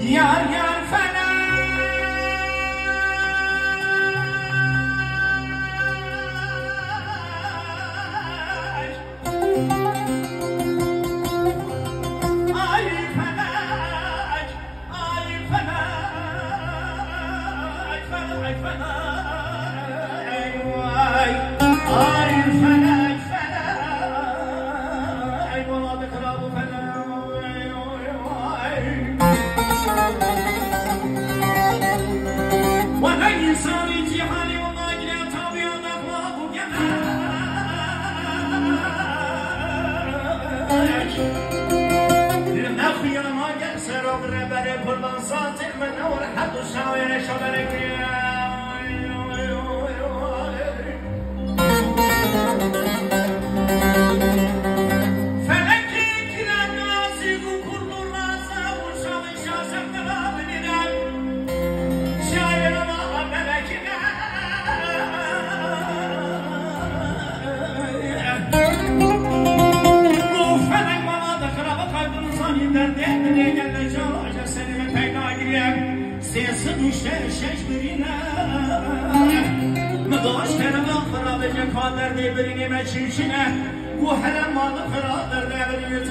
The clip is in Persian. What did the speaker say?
Yar yar felek Ay felek Ay felek Felek felek Ay felek felek Valla bir kral felek وانا انساني جهاني والله قلت طاوي الاخلاق وجمال الاخويا ما قصر وبربر قربان صادق من اول حد وشاوير شبرك سياسة مشترشش برينا مداش كرنا خرابة قادر دي بريني ما تشمشنا وحلا ما خرابة دي بريني